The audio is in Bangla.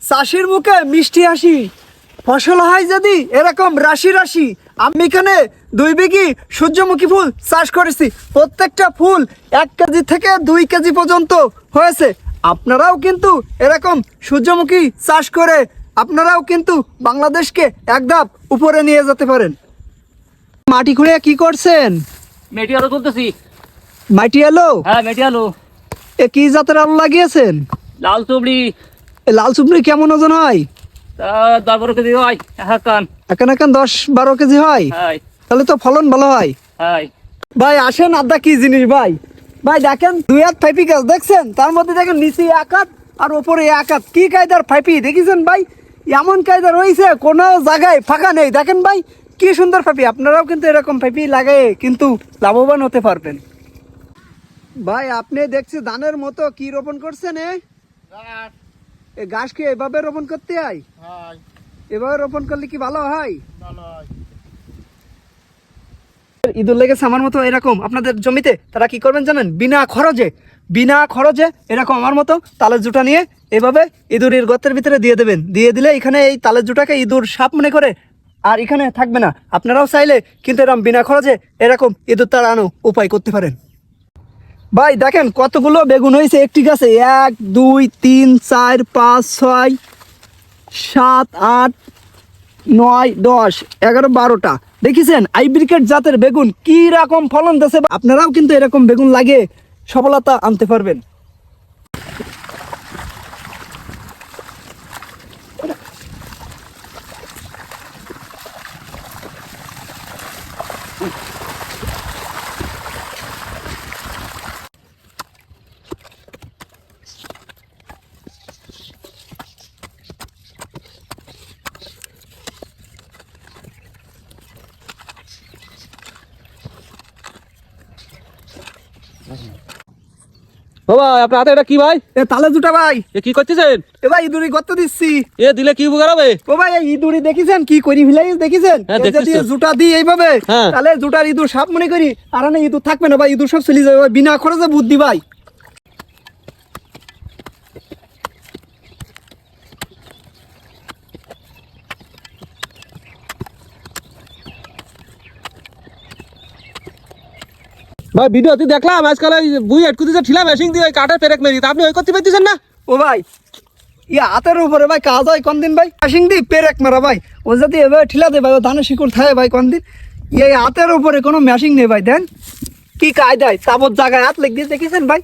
চাষির মুখে মিষ্টি হাসি। ফসল হয় যদি এরকম রাশি রাশি। আমি এখানে 2 বিঘি সূর্যমুখী ফুল চাষ করেছি। প্রত্যেকটা ফুল 1 কেজি থেকে 2 কেজি পর্যন্ত হয়েছে। আপনারাও কিন্তু এরকম সূর্যমুখী চাষ করে আপনারাও কিন্তু বাংলাদেশকে এক ধাপ উপরে নিয়ে যেতে পারেন। মাটি খুঁড়ে কি করছেন? মেটি আলু তুলতেছি। মাটি আলু? হ্যাঁ, মেটি আলু। এ কি জাতের আলু লাগিয়েছেন? লাল চুবড়ি। এ লাল চুবড়ি কেমন ওজন হয়? তা 10-12 কেজি হয় এখন। এখন 10-12 কেজি হয়? হ্যাঁ তাহলে তো ফলন ভালো হয়। হ্যাঁ। ভাই আসেন, আদা কি জিনিস ভাই। ভাই দেখেন 2 হাত ফাইপি গাছ দেখছেন, তার মধ্যে দেখেন নিচে 1 হাত আর উপরে 1 হাত। কি কায়দার ফাইপি দেখেছেন ভাই? এমন কায়দার হয়েছে কোনো জায়গায় ফাঁকা নেই। দেখেন ভাই কি সুন্দর ফাইপি। আপনারাও কিন্তু এরকম ফাইপি লাগাই কিন্তু লাভবান হতে পারবেন। ভাই আপনি দেখছি ধানের মতো কি রোপণ করছেন? এ ঘাস কি এভাবে রোপণ করতে হয়? এভাবে রোপণ করলে কি ভালো হয়? ইঁদুর লেগেছে আমার মতো এরকম আপনাদের জমিতে, তারা কি করবেন জানেন? বিনা খরচে এরকম আমার মতো তালের জুটা নিয়ে এভাবে ইঁদুরের গর্তের ভিতরে দিয়ে দেবেন। দিয়ে দিলে এখানে এই তালের জুটাকে ইঁদুর সাপ মনে করে আর এখানে থাকবে না। আপনারাও চাইলে কিন্তু এরকম বিনা খরচে এরকম ইঁদুর তাড়ানো উপায় করতে পারেন। ভাই দেখেন কতগুলো বেগুন হয়েছে একটি গাছে। 1 2 3 4 5 6 7 8 9 10 11 12টা দেখেছেন? হাইব্রিড জাতের বেগুন কি রকম ফলন দিচ্ছে। আপনারাও কিন্তু এরকম বেগুন লাগিয়ে সফলতা আনতে পারবেন। বাবা আপনার হাতে এটা কি ভাই? এ তালে দুটা ভাই। এ কি করতেছেন? এ ভাই ইঁদুরি গর্ত দিচ্ছি। এ দিলে কি উপকার হবে? ও ভাই এই ইঁদুরি দেখেছেন কি করি ফেলাই দেখেছেন? হ্যাঁ, এ যদি দেখতেছি তো। জুটা দিই এইভাবে হ্যাঁ। তাহলে জুটার ইঁদুর সাপ মনে করি আর না ইঁদুর থাকবে না ভাই। ইঁদুর সব চলে যাবে ভাই। বিনা খরচে বুদ্ধি ভাই। ভাই ভিডিওতে দেখলাম আজকাল ওই বুই আটকুতে ঠিলা মেশিন দিয়ে কাঠের পেরেক মেরি, তা আপনি ওই করতে পারতেছেন না? ও ভাই ইয়া হাতের উপরে ভাই কাজ হয় কোন দিন ভাই? মেশিন দিয়ে পেরেক মারা ভাই। ও যদি এভাবে ঠিলা দে ভাই ও ধানের শিকড় থাকে ভাই কোন দিন। এই হাতের উপরে কোনো মেশিন নেই ভাই। দেন কি কায়দায় তাবৎ জায়গায় হাত লেগ দিয়ে দেখেছেন ভাই।